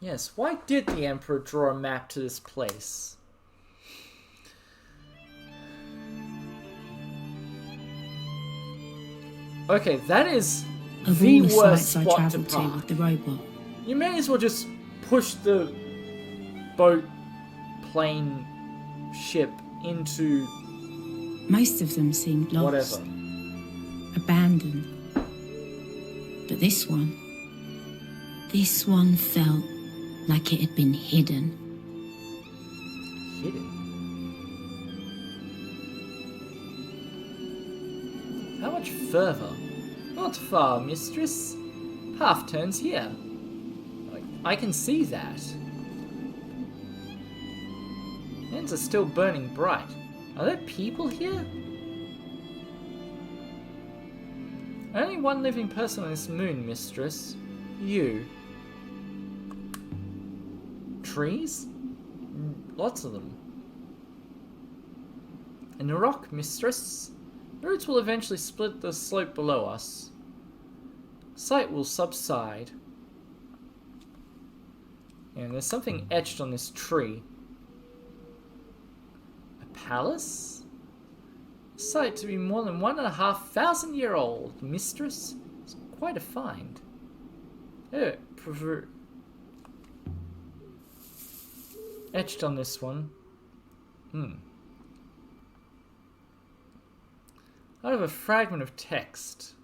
Yes, why did the Emperor draw a map to this place? Okay, that is Of the all the worst sites I spot to travelled to park. with the robot, You may as well just push the boat, plane, ship into most of them seemed lost, whatever. abandoned. But this one felt like it had been hidden. Hidden. How much further? Not far, mistress. Half turns here. I can see that. Ends are still burning bright. Are there people here? Only one living person on this moon, mistress. You. Trees? Lots of them. And a rock, mistress. The roots will eventually split the slope below us. Sight will subside. And there's something etched on this tree. A palace? Sight to be more than 1,500-year-old, mistress. It's quite a find. Etched on this one. Out of a fragment of text.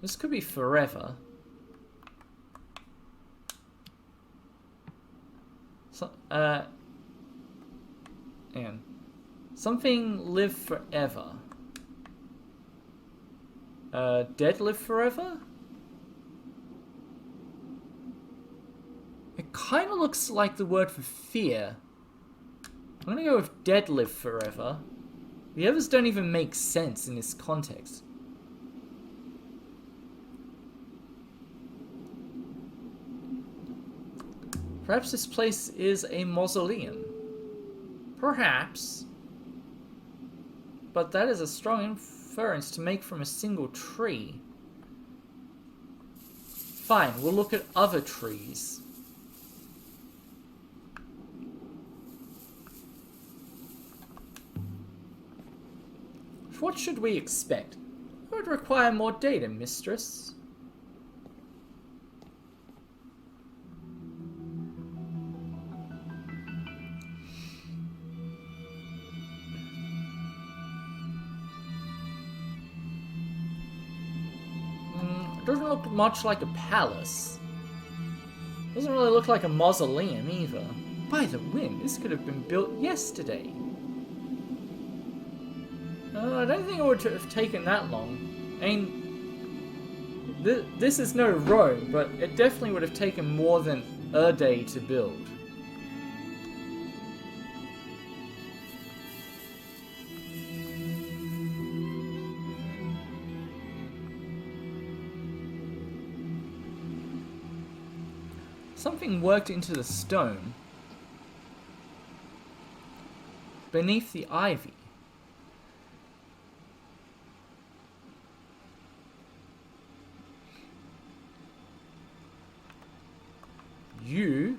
This could be forever. So, and something live forever. Dead live forever? It kind of looks like the word for fear. I'm gonna go with dead live forever. The others don't even make sense in this context. Perhaps this place is a mausoleum. Perhaps. But that is a strong inference to make from a single tree. Fine, we'll look at other trees. What should we expect? It would require more data, mistress. It doesn't look much like a palace. Doesn't really look like a mausoleum either. By the wind, this could have been built yesterday. I don't think it would have taken that long. I mean, this is no Rome, but it definitely would have taken more than a day to build. Something worked into the stone beneath the ivy. You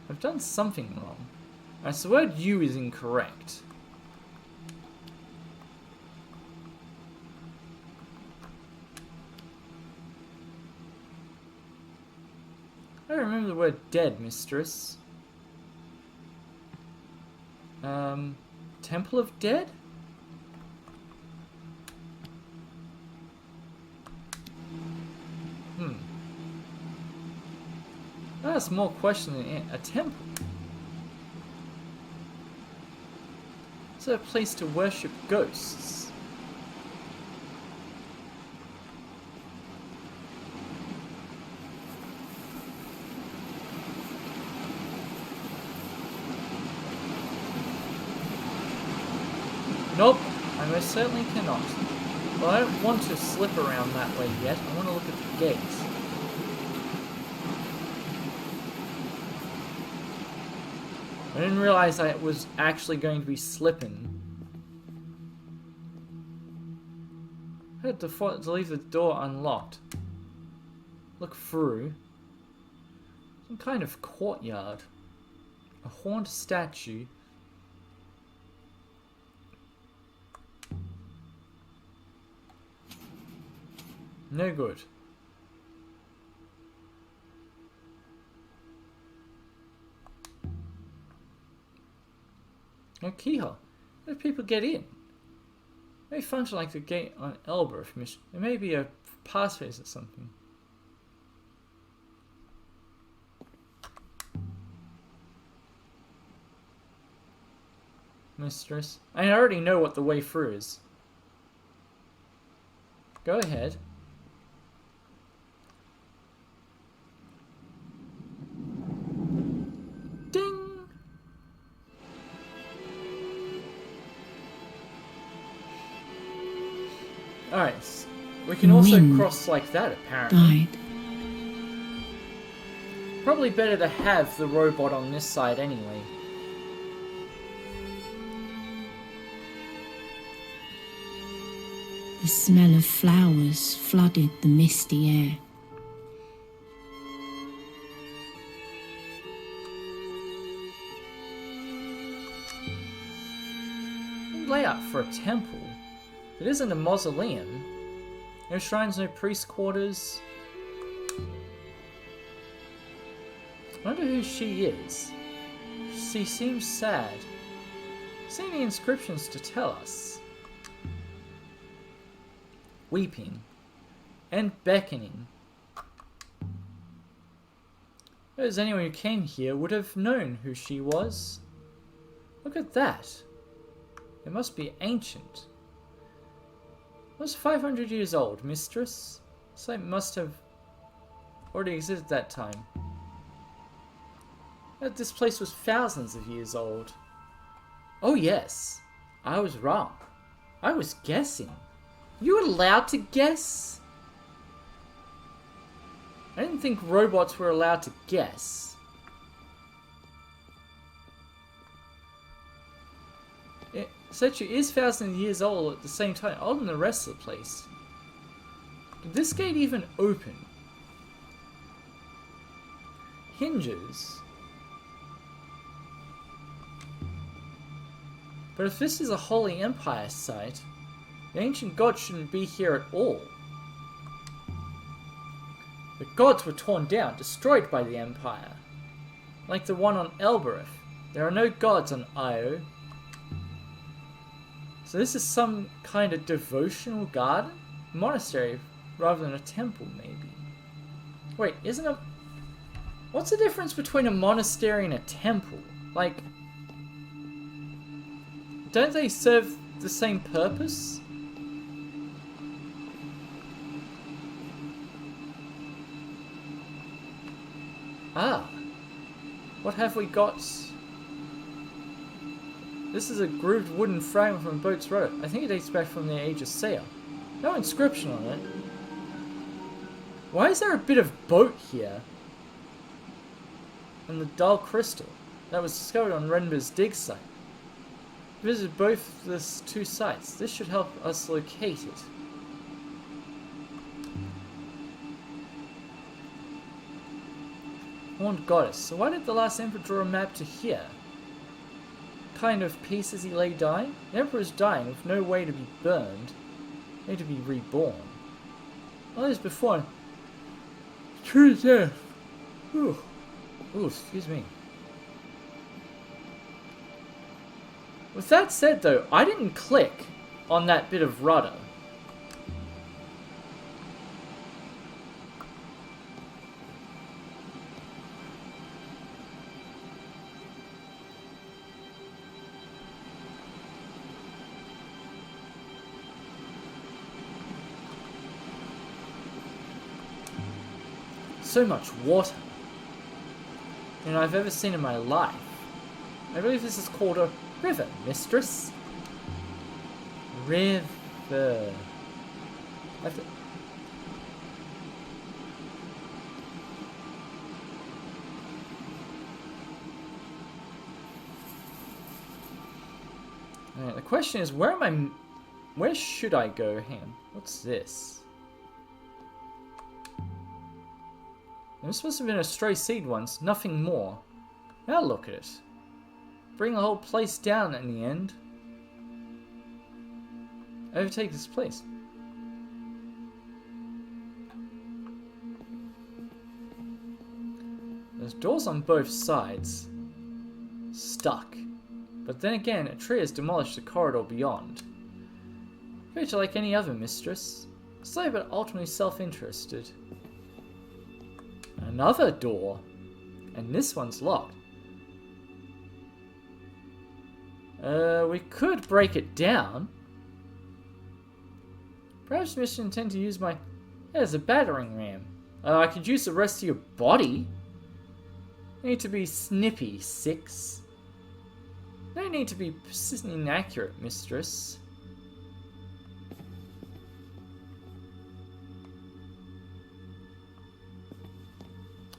have done something wrong. So the word you is incorrect. I don't remember the word dead, mistress. Temple of Dead? That's more question than a temple. Is it a place to worship ghosts? Nope, I most certainly cannot. But I don't want to slip around that way yet. I want to look at the gates. I didn't realize I was actually going to be slipping. I had to leave the door unlocked. Look through. Some kind of courtyard. A horned statue. No good. No keyhole. How do people get in? It may function like the gate on Elbereth mission. It may be a passphrase or something. Mistress. I already know what the way through is. Go ahead. Ding! Alright. We can also cross like that, apparently. Died. Probably better to have the robot on this side anyway. The smell of flowers flooded the misty air. Layout for a temple. It isn't a mausoleum. No shrines, no priest quarters. I wonder who she is. She seems sad. See any inscriptions to tell us? Weeping and beckoning. As anyone who came here would have known who she was. Look at that. It must be ancient. It was 500 years old, mistress. So it must have already existed at that time. But this place was thousands of years old. Oh yes, I was wrong. I was guessing. You were allowed to guess? I didn't think robots were allowed to guess. It statue is thousands of years old at the same time, older than the rest of the place. Did this gate even open? Hinges. But if this is a Holy Empire site, the ancient gods shouldn't be here at all. The gods were torn down, destroyed by the Empire. Like the one on Elbereth. There are no gods on Io. So this is some kind of devotional garden? Monastery, rather than a temple, maybe. Wait, isn't a... What's the difference between a monastery and a temple? Like... Don't they serve the same purpose? Ah. What have we got? This is a grooved wooden frame from a boat's rudder. I think it dates back from the age of sail. No inscription on it. Why is there a bit of boat here? And the dull crystal that was discovered on Renber's dig site. Visited both the two sites. This should help us locate it. Horned goddess. So why did the last emperor draw a map to here? Kind of peace as he lay dying? The emperor is dying with no way to be burned. Need to be reborn. All this before. True death. Ooh. Ooh, excuse me. With that said though, I didn't click on that bit of rudder. So much water than I've ever seen in my life. I believe this is called a river, mistress. River. Alright, the question is, where should I go? Hang on, what's this? This must have been a stray seed once, nothing more. Now look at it. Bring the whole place down in the end. Overtake this place. There's doors on both sides. Stuck. But then again, a tree has demolished the corridor beyond. Creature like any other mistress. Slow but ultimately self-interested. Another door. And this one's locked. We could break it down. Perhaps Mission intend to use my... There's a battering ram. I could use the rest of your body. Need to be snippy, 6. No need to be persistently inaccurate, mistress.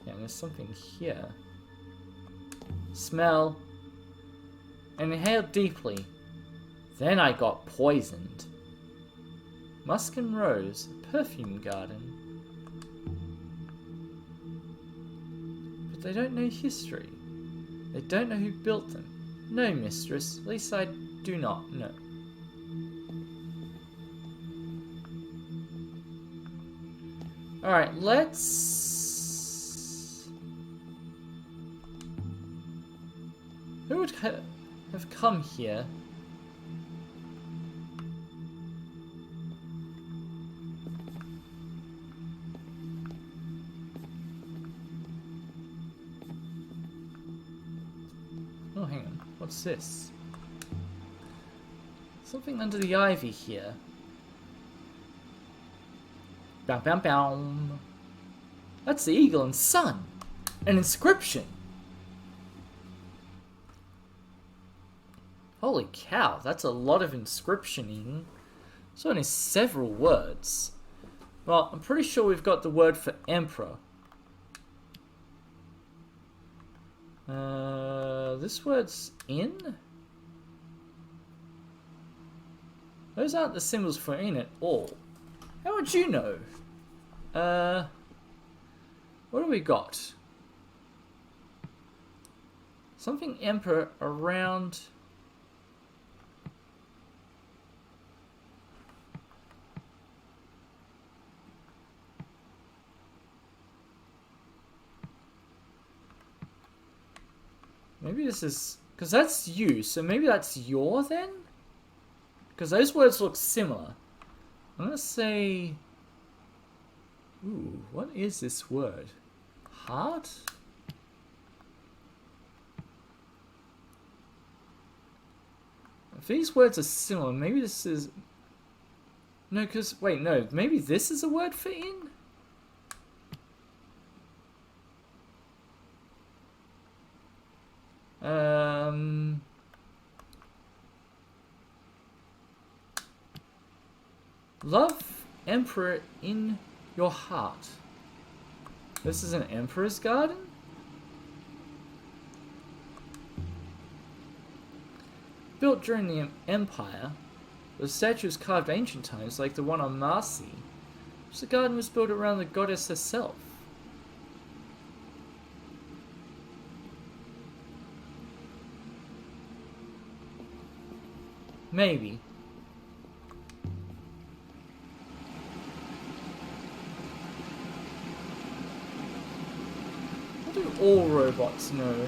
Yeah, there's something here. Smell. And inhale deeply. Then I got poisoned. Musk and Rose, a perfume garden. But they don't know history. They don't know who built them. No, mistress. At least I do not know. Alright, let's... Who would have come here? Oh, hang on. What's this? Something under the ivy here. Bam bam bam. That's the eagle and sun. An inscription. Holy cow, that's a lot of inscriptioning. It's only several words. Well, I'm pretty sure we've got the word for emperor. This word's in? Those aren't the symbols for in at all. How would you know? What do we got? Something emperor around... Maybe this is... Because that's you, so maybe that's your then? Because those words look similar. I'm going to say... Ooh, what is this word? Heart? If these words are similar, maybe this is... No, because... Wait, no. Maybe this is a word for in? Love Emperor in your heart. This is an Emperor's garden? Built during the Empire, the statue was carved ancient times like the one on Marcy. The garden was built around the goddess herself. Maybe. What do all robots know?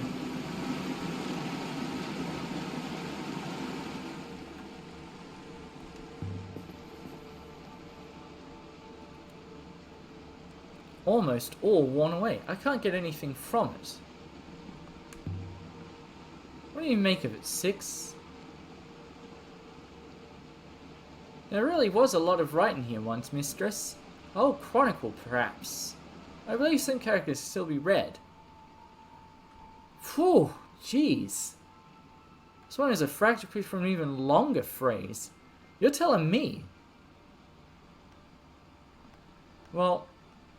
Almost all worn away. I can't get anything from it. What do you make of it, 6? There really was a lot of writing here once, mistress. A whole chronicle, perhaps. I believe some characters can still be read. Phew, jeez. This one is a fractured piece from an even longer phrase. You're telling me. Well,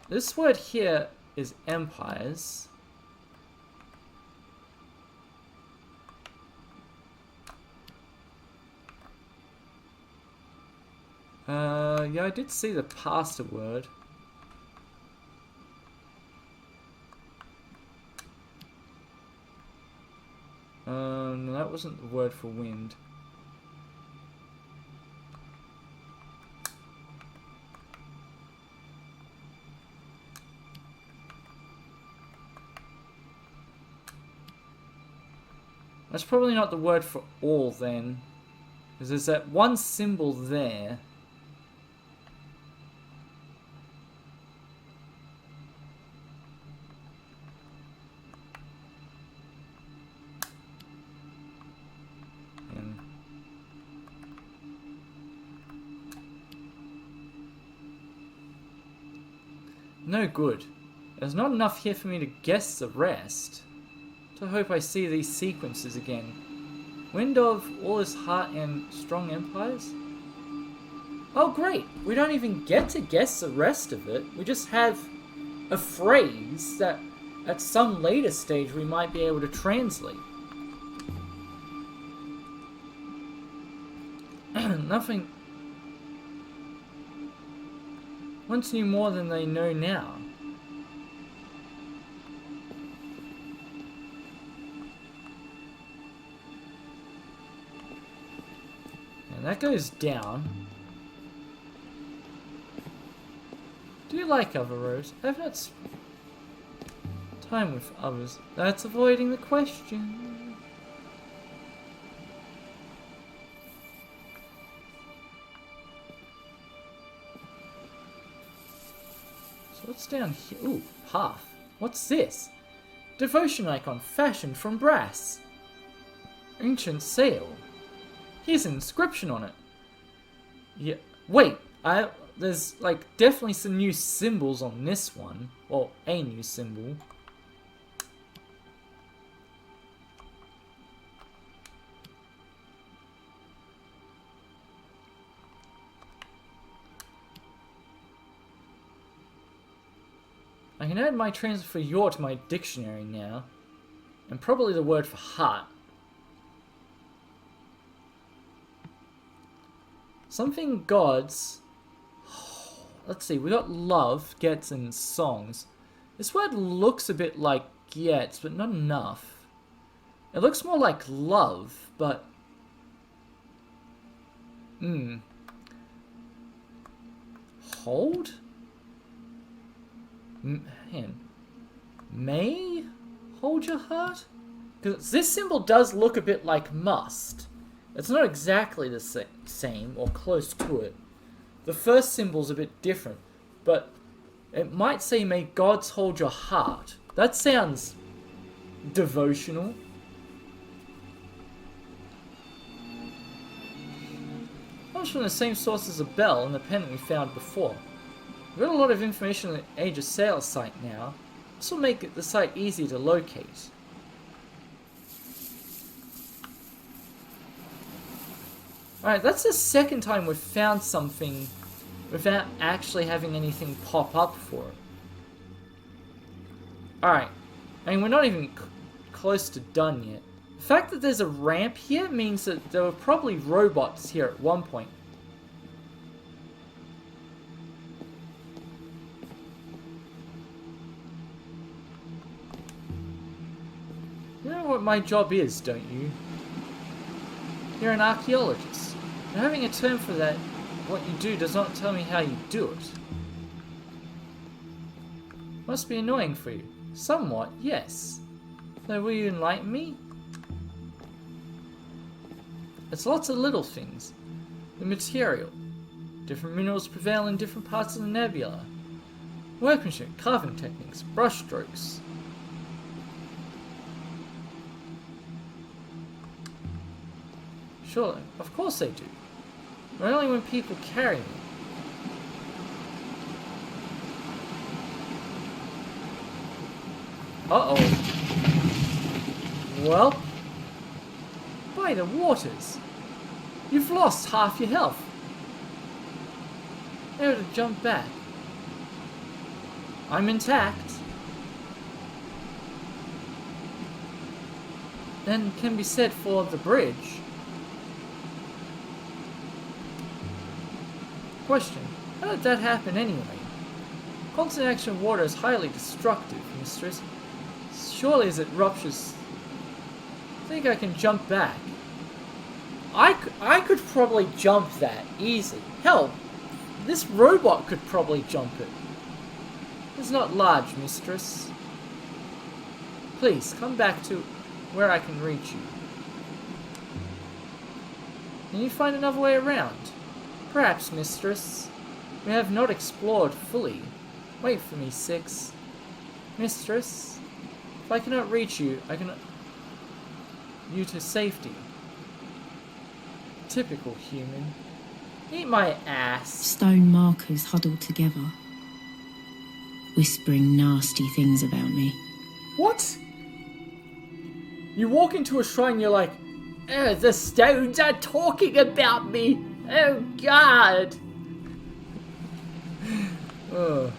this word here is empires. Yeah, I did see the pasta word. No, that wasn't the word for wind. That's probably not the word for all then. Because there's that one symbol there. And no good. There's not enough here for me to guess the rest. I hope I see these sequences again. Wind of all his heart and strong empires? Oh great, we don't even get to guess the rest of it. We just have a phrase that at some later stage we might be able to translate. Nothing. Once knew more than they know now. And that goes down. Do you like other roads? I've not spent time with others. That's avoiding the question. So what's down here? Ooh, path. What's this? Devotion icon fashioned from brass. Ancient sail. Here's an inscription on it. Yeah. Wait, there's like definitely some new symbols on this one. Well, a new symbol. I can add my translate for your to my dictionary now. And probably the word for heart. Something gods. Let's see, we got love, gets, and songs. This word looks a bit like gets, but not enough. It looks more like love, but... Hold? Man. May hold your heart? Because this symbol does look a bit like must. It's not exactly the same, or close to it. The first symbol's a bit different, but it might say, may gods hold your heart. That sounds devotional. Comes from the same source as the bell and the pendant we found before. We've got a lot of information on the Age of Sail site now. This will make the site easy to locate. Alright, that's the second time we've found something without actually having anything pop up for it. Alright, I mean, we're not even close to done yet. The fact that there's a ramp here means that there were probably robots here at one point. You know what my job is, don't you? You're an archaeologist. And having a term for that, what you do, does not tell me how you do it. Must be annoying for you. Somewhat, yes. So will you enlighten me? It's lots of little things. The material. Different minerals prevail in different parts of the nebula. Workmanship, carving techniques, brush strokes. Sure, of course they do. But only when people carry me. Uh-oh. Well, by the waters. You've lost half your health. They would have jumped back. I'm intact. Then can be said for the bridge. Question. How did that happen anyway? Constant action of water is highly destructive, mistress. Surely as it ruptures... I think I can jump back. I could probably jump that easy. Hell, this robot could probably jump it. It's not large, mistress. Please, come back to where I can reach you. Can you find another way around? Perhaps, mistress. We have not explored fully. Wait for me, 6. Mistress, if I cannot reach you, I cannot... you to safety. Typical human. Eat my ass. Stone markers huddled together, whispering nasty things about me. What? You walk into a shrine, you're like, oh, the stones are talking about me. Oh, God. Ugh.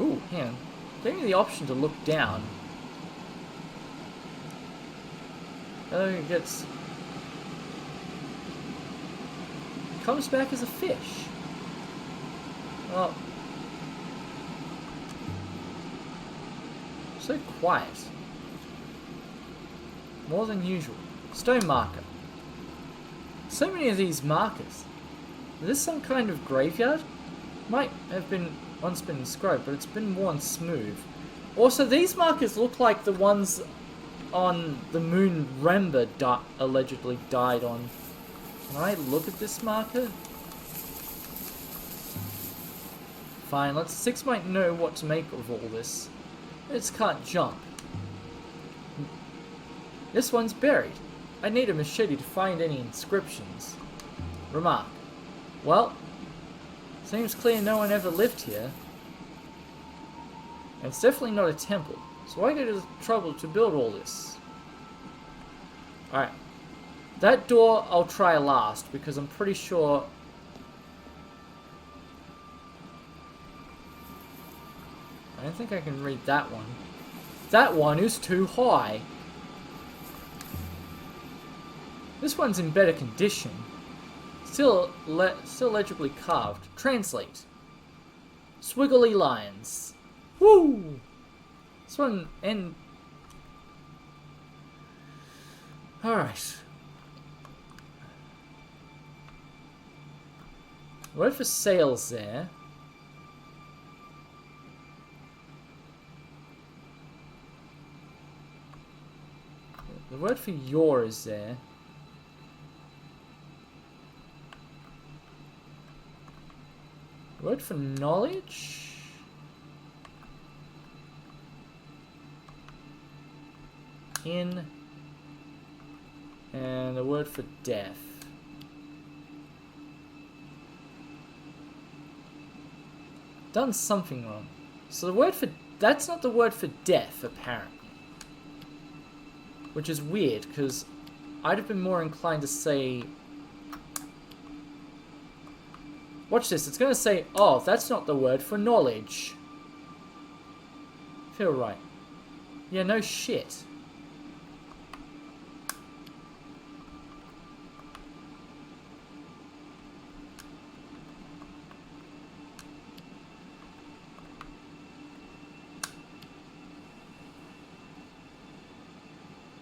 Ooh, hang on. Gave me the option to look down. Oh, it gets... comes back as a fish. Oh. So quiet. More than usual. Stone marker. So many of these markers. Is this some kind of graveyard? Might have been once been inscribed, but it's been worn smooth. Also, these markers look like the ones on the moon Remba allegedly died on. Can I look at this marker? Fine, let's... 6 might know what to make of all this. It can't jump. This one's buried. I need a machete to find any inscriptions. Remark. Well, seems clear no one ever lived here. And it's definitely not a temple. So why go to the trouble to build all this? Alright. That door I'll try last, because I'm pretty sure... I don't think I can read that one. That one is too high. This one's in better condition. Still legibly carved. Translate. Swiggly lines. Woo! This one and... Alright. Word for sails there. The word for your is there. The word for knowledge? In. And the word for death. Done something wrong. So the word for... that's not the word for death, apparently. Which is weird, because I'd have been more inclined to say... Watch this, it's going to say, oh, that's not the word for knowledge. Feel right. Yeah, no shit.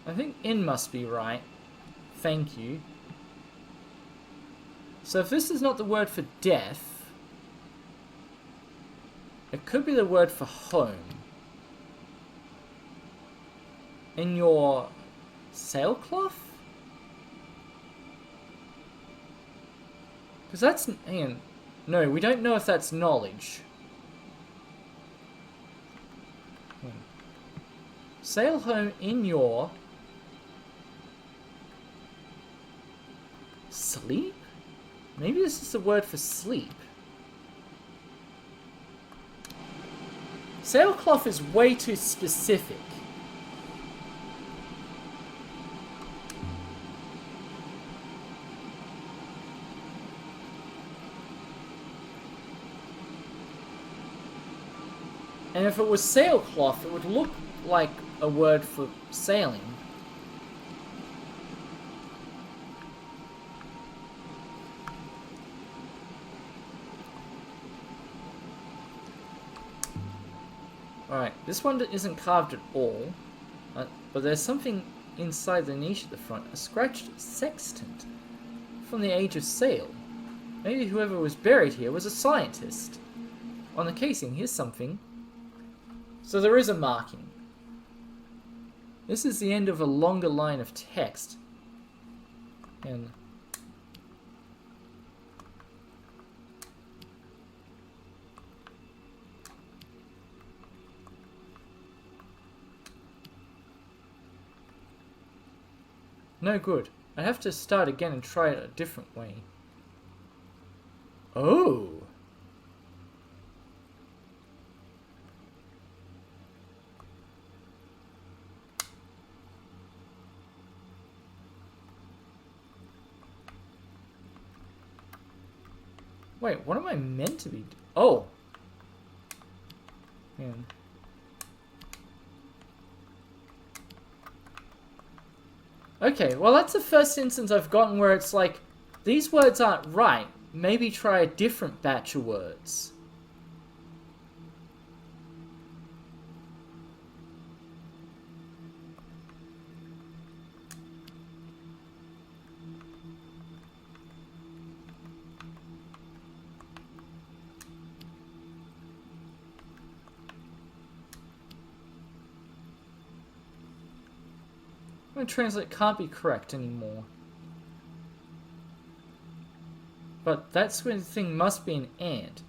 I think in must be right. Thank you. So if this is not the word for death, it could be the word for home. In your sailcloth? Because that's... hang on. No, we don't know if that's knowledge. Sail home in your... sleep? Maybe this is the word for sleep. Sailcloth is way too specific. And if it was sailcloth, it would look like a word for sailing. Alright, this one isn't carved at all. But there's something inside the niche at the front. A scratched sextant from the age of sail. Maybe whoever was buried here was a scientist. On the casing, here's something. So there is a marking. This is the end of a longer line of text. And no good. I have to start again and try it a different way. Oh! Wait, what am I meant to be? Oh! Man. Okay, well that's the first instance I've gotten where it's like, these words aren't right. Maybe try a different batch of words. I'm going to translate can't be correct anymore. But that sort of thing must be an and.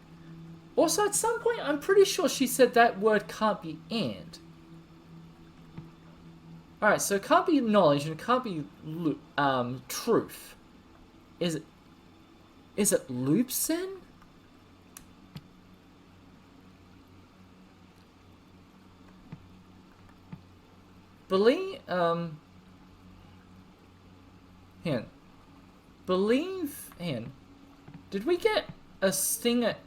Also, at some point, I'm pretty sure she said that word can't be and. Alright, so it can't be knowledge and it can't be truth. Is it loops then? Believe, did we get a thing at...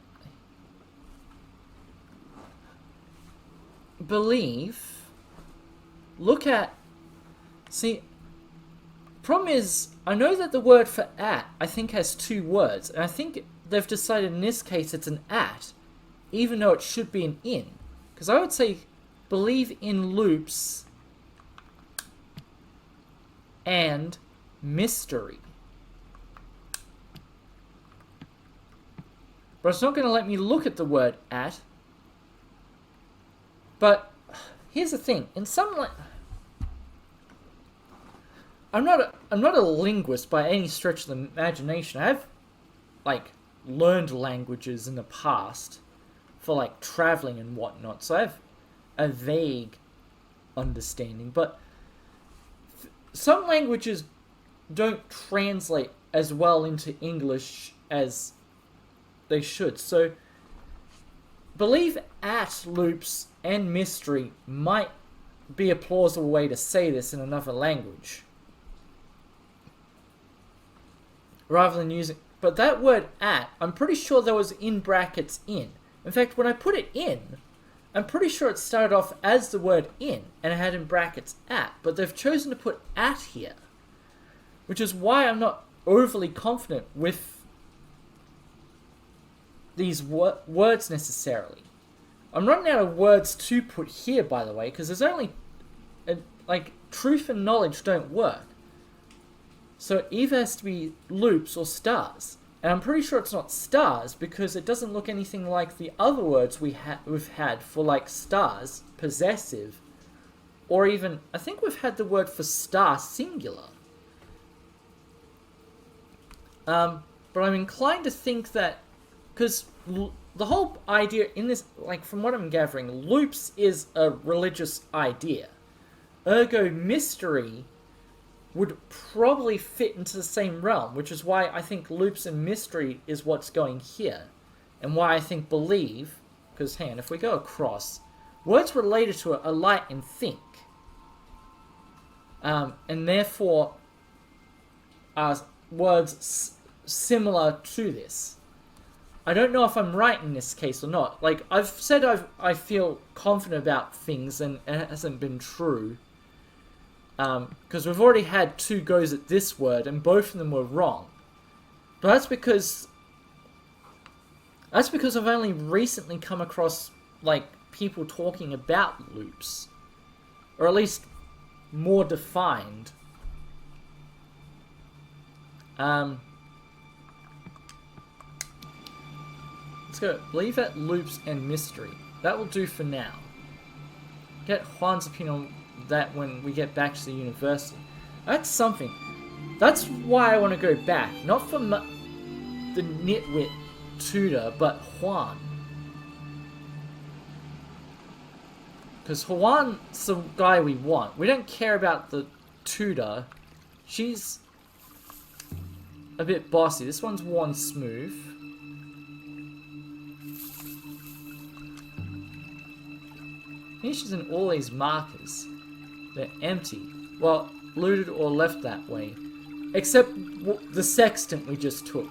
Believe... Look at... See... Problem is, I know that the word for at, I think, has two words. And I think they've decided in this case it's an at, even though it should be an in. Because I would say, believe in loops and mystery. But it's not going to let me look at the word at. But here's the thing: in some, I'm not a linguist by any stretch of the imagination. I've learned languages in the past for traveling and whatnot, so I have a vague understanding. But some languages don't translate as well into English as they should. So, believe at loops and mystery might be a plausible way to say this in another language. Rather than using... But that word at, I'm pretty sure there was in brackets in. In fact, when I put it in, I'm pretty sure it started off as the word in, and it had in brackets at. But they've chosen to put at here. Which is why I'm not overly confident with these words necessarily. I'm running out of words to put here, by the way, because there's only... truth and knowledge don't work. So it either has to be loops or stars. And I'm pretty sure it's not stars, because it doesn't look anything like the other words we've had for, stars, possessive, or even... I think we've had the word for star singular. But I'm inclined to think that... Because the whole idea in this, from what I'm gathering, loops is a religious idea. Ergo, mystery would probably fit into the same realm, which is why I think loops and mystery is what's going here. And why I think believe, because, hang on, if we go across, words related to it are light and think. And therefore, are words similar to this. I don't know if I'm right in this case or not. I've said I feel confident about things, and it hasn't been true. Because we've already had 2 goes at this word, and both of them were wrong. But that's because I've only recently come across, people talking about loops. Or at least more defined. Let's go. Leave at loops and mystery. That will do for now. Get Juan's opinion on that when we get back to the university. That's something. That's why I want to go back. Not for the nitwit tutor, but Juan. Because Juan's the guy we want. We don't care about the tutor. She's a bit bossy. This one's worn smooth. Issues in all these markers. They're empty. Well, looted or left that way. Except the sextant we just took.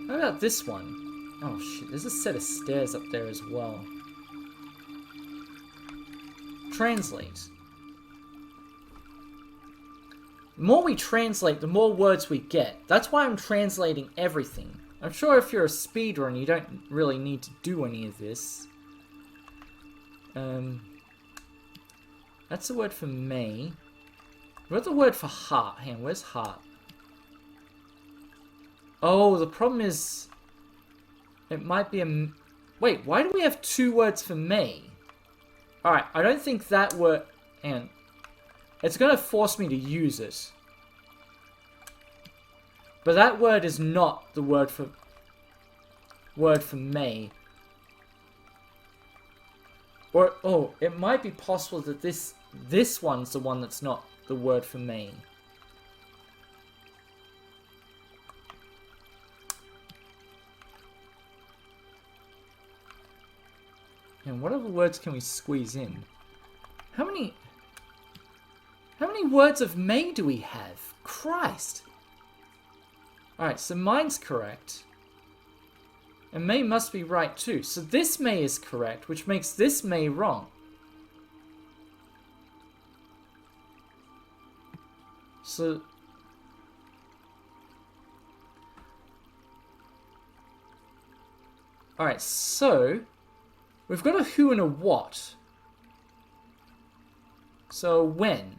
How about this one? Oh shit, there's a set of stairs up there as well. Translate. The more we translate, the more words we get. That's why I'm translating everything. I'm sure if you're a speedrunner, you don't really need to do any of this. That's the word for May. What's the word for heart? Hang on, where's heart? Oh, the problem is... It might be a... Wait, why do we have 2 words for May? Alright, I don't think that word... Hang on. It's gonna force me to use it. But that word is not the word for May. Or, oh, it might be possible that this one's the one that's not the word for May. And what other words can we squeeze in? How many words of May do we have? Christ! Alright, so mine's correct. And May must be right too. So this May is correct, which makes this May wrong. So... Alright, so... We've got a who and a what. So when?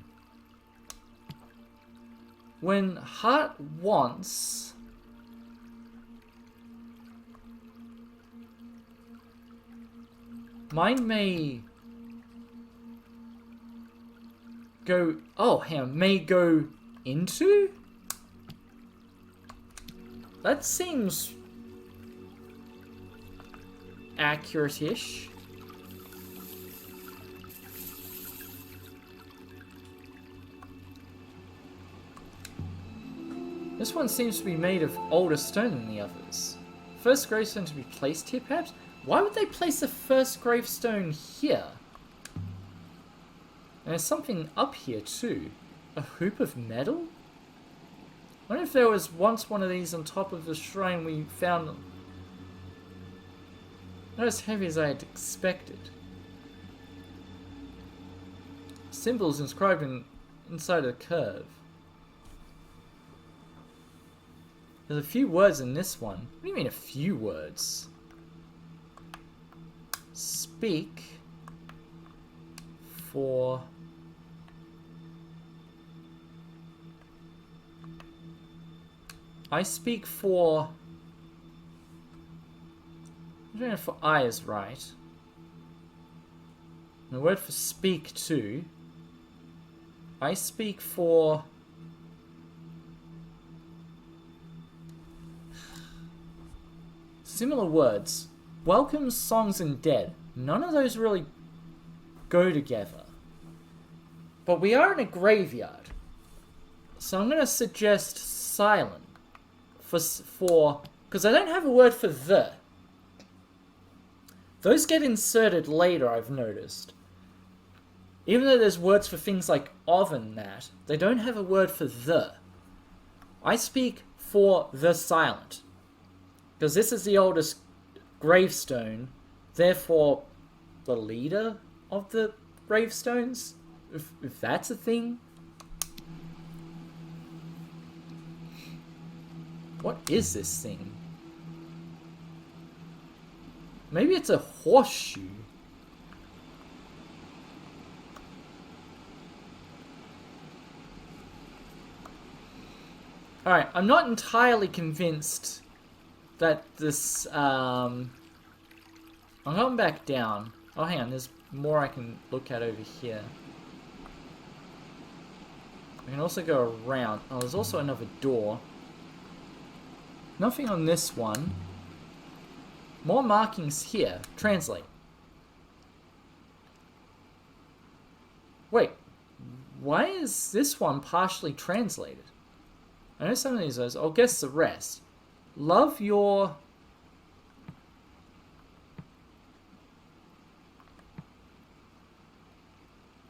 When heart wants... Mine may go... Oh, hang on. May go into? That seems accurate-ish. This one seems to be made of older stone than the others. First gravestone to be placed here, perhaps? Why would they place the first gravestone here? And there's something up here too. A hoop of metal? I wonder if there was once one of these on top of the shrine we found. Not as heavy as I had expected. Symbols inscribed inside the curve. There's a few words in this one. What do you mean a few words? Speak for... I speak for... I don't know if for I is right. And the word for speak too. I speak for... Similar words. Welcome, songs, and dead. None of those really go together. But we are in a graveyard. So I'm going to suggest silent. For because I don't have a word for the. Those get inserted later, I've noticed. Even though there's words for things like of and that, they don't have a word for the. I speak for the silent. Because this is the oldest gravestone, therefore the leader of the gravestones, if that's a thing. What is this thing? Maybe it's a horseshoe. Alright, I'm not entirely convinced that this, I'm going back down. Oh, hang on, there's more I can look at over here. I can also go around. Oh, there's also another door. Nothing on this one. More markings here. Translate. Wait, why is this one partially translated? I know some of these are. I'll guess the rest. Love your...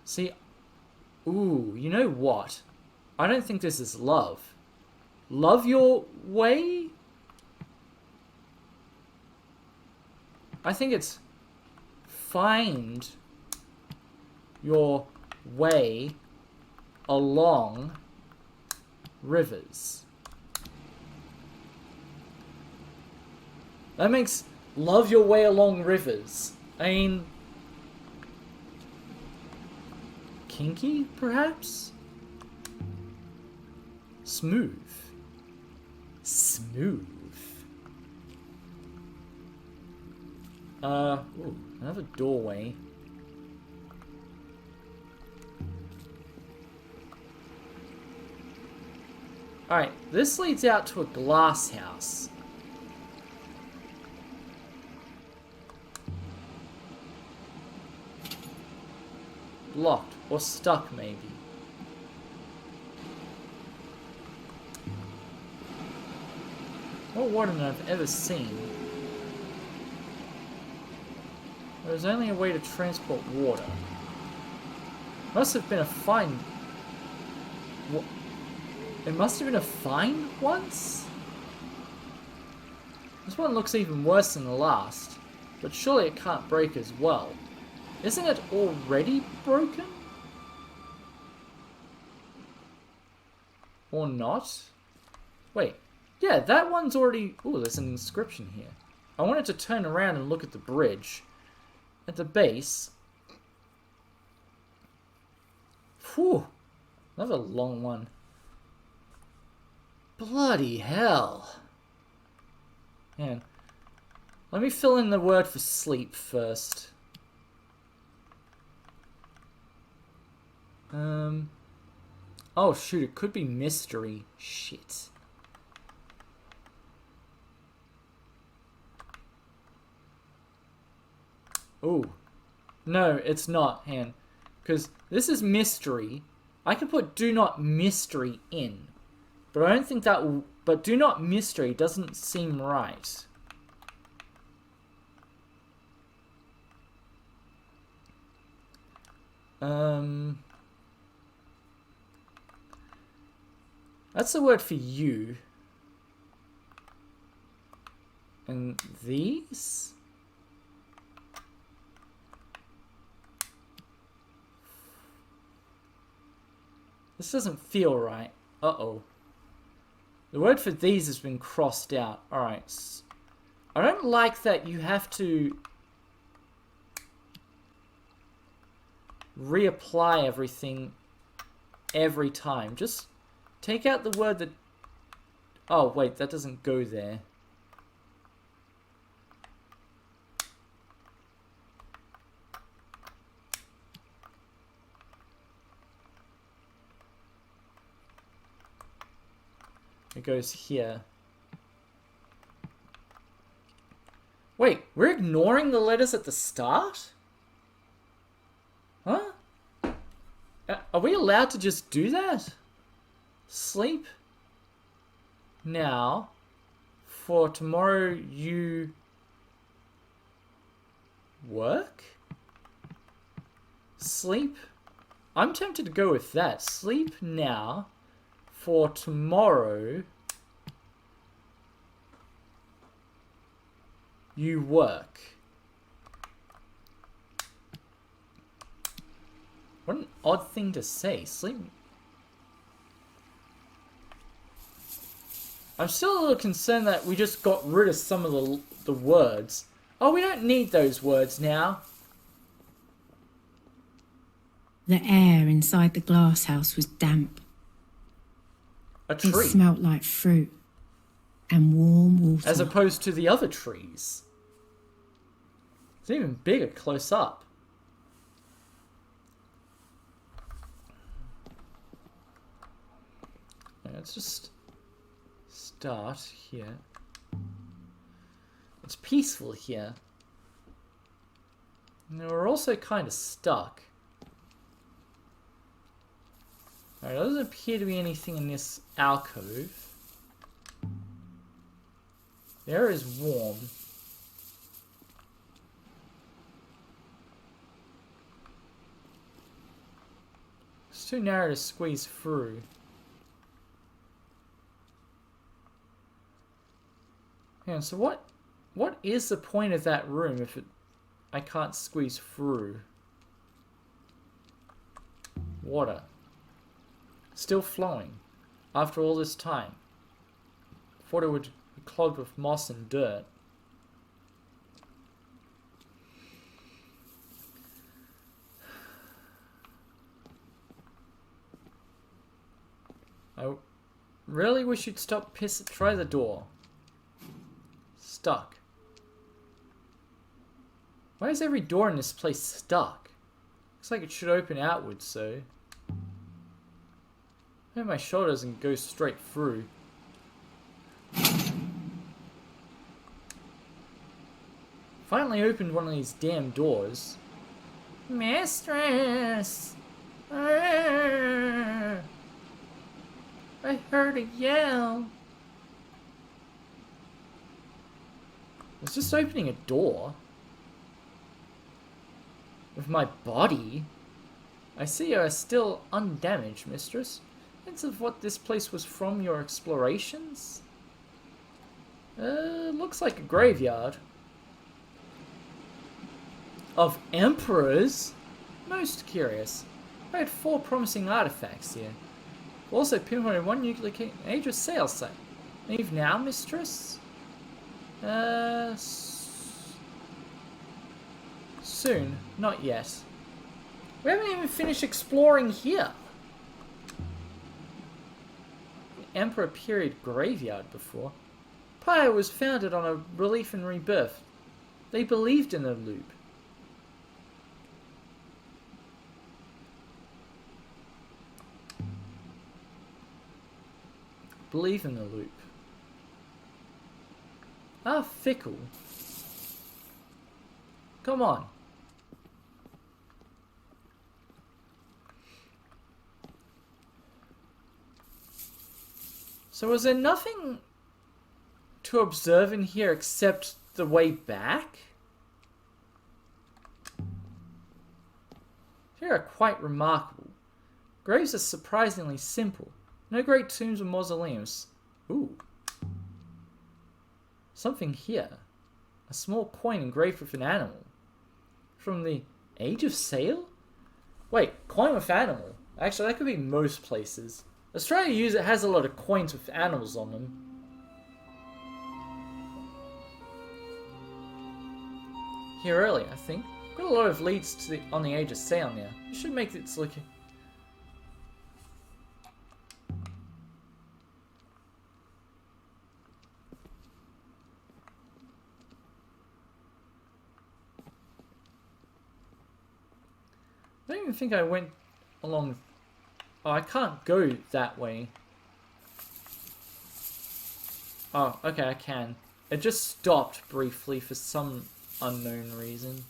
See, ooh, you know what? I don't think this is love. Love your way? I think it's find your way along rivers. That makes love your way along rivers. I mean, kinky, perhaps? Smooth. Smooth. Ooh, another doorway. Alright, this leads out to a glass house. Locked, or stuck maybe. More water than I've ever seen. There's only a way to transport water. Must have been a find. What? It must have been a find once? This one looks even worse than the last, but surely it can't break as well. Isn't it already broken? Or not? Wait. Yeah, that one's already... Ooh, there's an inscription here. I wanted to turn around and look at the bridge. At the base... Whew. Another long one. Bloody hell. Man. Let me fill in the word for sleep first. Oh shoot, it could be mystery. Shit. Oh. No, it's not, Han. Because this is mystery. I can put do not mystery in. But I don't think that will... But do not mystery doesn't seem right. That's the word for you. And these? This doesn't feel right. Uh-oh. The word for these has been crossed out. Alright. I don't like that you have to reapply everything every time. Just take out the word that... Oh, wait, that doesn't go there. It goes here. Wait, we're ignoring the letters at the start? Huh? Are we allowed to just do that? Sleep? Now. For tomorrow you... work? Sleep? I'm tempted to go with that. Sleep now. For tomorrow, you work. What an odd thing to say. Sleep. I'm still a little concerned that we just got rid of some of the words. Oh, we don't need those words now. The air inside the glass house was damp. A It tree. smelt like fruit and warm water. As opposed to the other trees. It's even bigger close up. Okay, let's just start here. It's peaceful here. And we're also kind of stuck. Alright, there doesn't appear to be anything in this alcove. The air is warm. It's too narrow to squeeze through. And so what is the point of that room if I can't squeeze through? Water. Still flowing. After all this time. Thought it would be clogged with moss and dirt. I really wish you'd stop try the door. Stuck. Why is every door in this place stuck? Looks like it should open outwards, so. Maybe my shoulder doesn't go straight through. Finally opened one of these damn doors. Mistress! I heard a yell. I was just opening a door. With my body. I see you are still undamaged, mistress. Hints of what this place was from your explorations? Looks like a graveyard. Of emperors? Most curious. I had 4 promising artifacts here. Also pinpointed 1 nuclear age of sail site. Leave now, mistress? Soon. Not yet. We haven't even finished exploring here. Emperor period graveyard before. Pyre was founded on a relief and rebirth. They believed in the loop. Believe in the loop. Ah, fickle. Come on. So was there nothing to observe in here except the way back? Here are quite remarkable. Graves are surprisingly simple. No great tombs or mausoleums. Ooh. Something here. A small coin engraved with an animal. From the Age of Sail? Wait, coin with animal. Actually, that could be most places. Australia has a lot of coins with animals on them. Here earlier, I think. Got a lot of leads to on the Age of Sail now. You should make it look. I don't even think I went along. Oh, I can't go that way. Oh, okay, I can. It just stopped briefly for some unknown reason.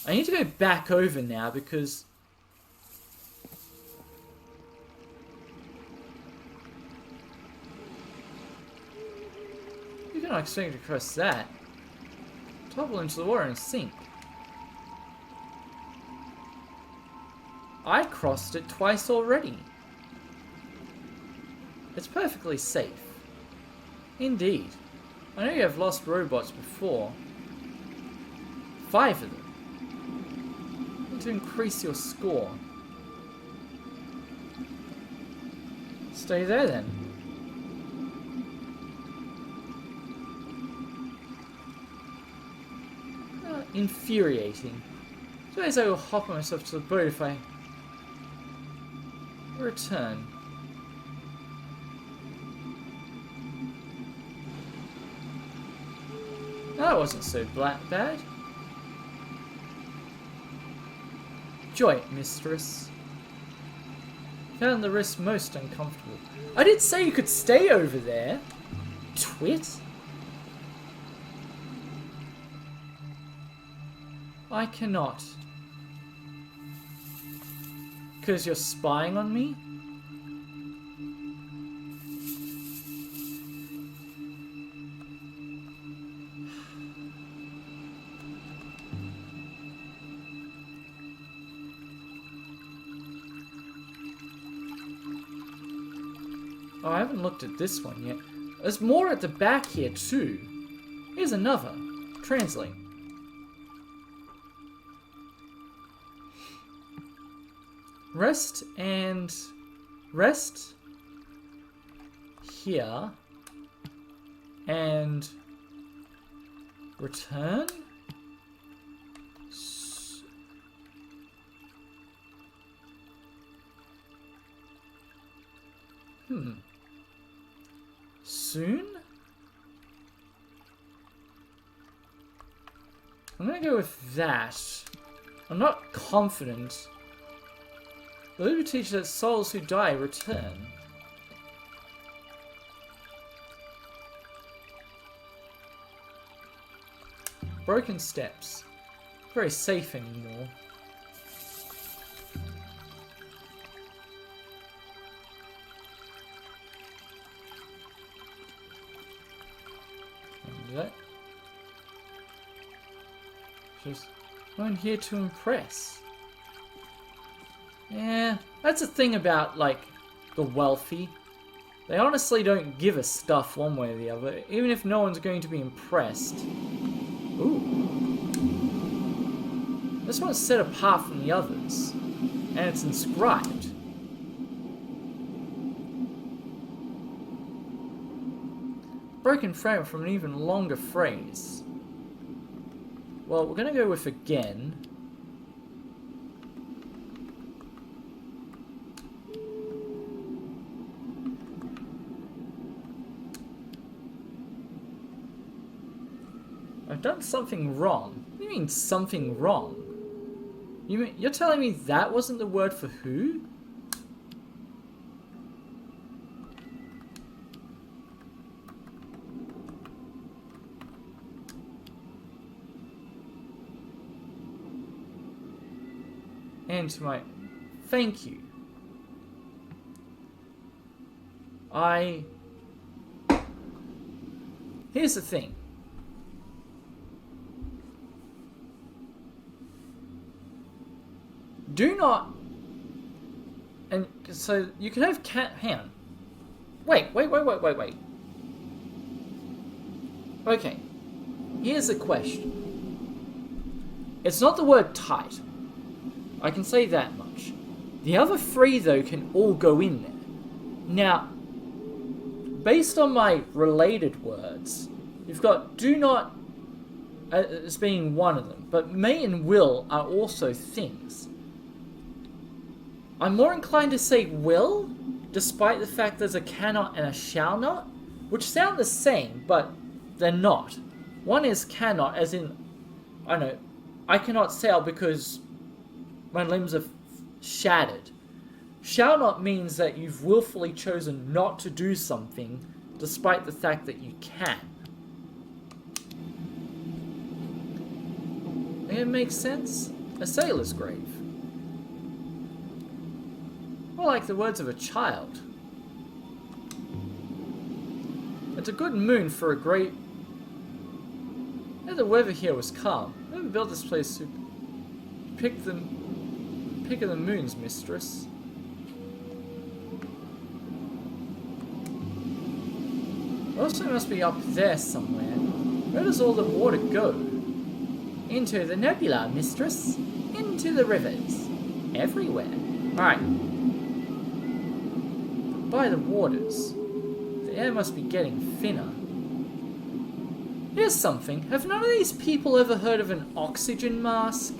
I need to go back over now because... You cannot expect to cross that. Topple into the water and sink. I crossed it twice already. It's perfectly safe. Indeed. I know you have lost robots before. 5 of them. Need to increase your score. Stay there then. infuriating. Suppose I will hop on myself to the boat if I return. That wasn't so bad. Joy, mistress. Found the wrist most uncomfortable. I did say you could stay over there. Twit. I cannot. Because you're spying on me? Oh, I haven't looked at this one yet. There's more at the back here too. Here's another. Translate. Rest here and return. Soon? I'm gonna go with that. I'm not confident. The Libra teaches that souls who die return. Broken steps. Not very safe anymore. That just going here to impress. Yeah, that's the thing about like the wealthy. They honestly don't give a stuff one way or the other, even if no one's going to be impressed. Ooh, this one's set apart from the others, and it's inscribed. Broken fragment from an even longer phrase. Well, we're gonna go with again. I've done something wrong. What do you mean something wrong? You're telling me that wasn't the word for who? And to my thank you. Here's the thing. Do not, and so you can have hang on. Wait. Okay, here's the question. It's not the word tight. I can say that much. The other three, though, can all go in there. Now, based on my related words, you've got do not as being one of them, but may and will are also things. I'm more inclined to say will, despite the fact there's a cannot and a shall not, which sound the same, but they're not. One is cannot, as in, I know, I cannot sail because my limbs are shattered. Shall not means that you've willfully chosen not to do something, despite the fact that you can. It makes sense? A sailor's grave. More like the words of a child. It's a good moon for a great... And the weather here was calm. Whoever built this place to pick of the moons, mistress. Also must be up there somewhere. Where does all the water go? Into the nebula, mistress. Into the rivers. Everywhere. Alright. By the waters. The air must be getting thinner. Here's something. Have none of these people ever heard of an oxygen mask?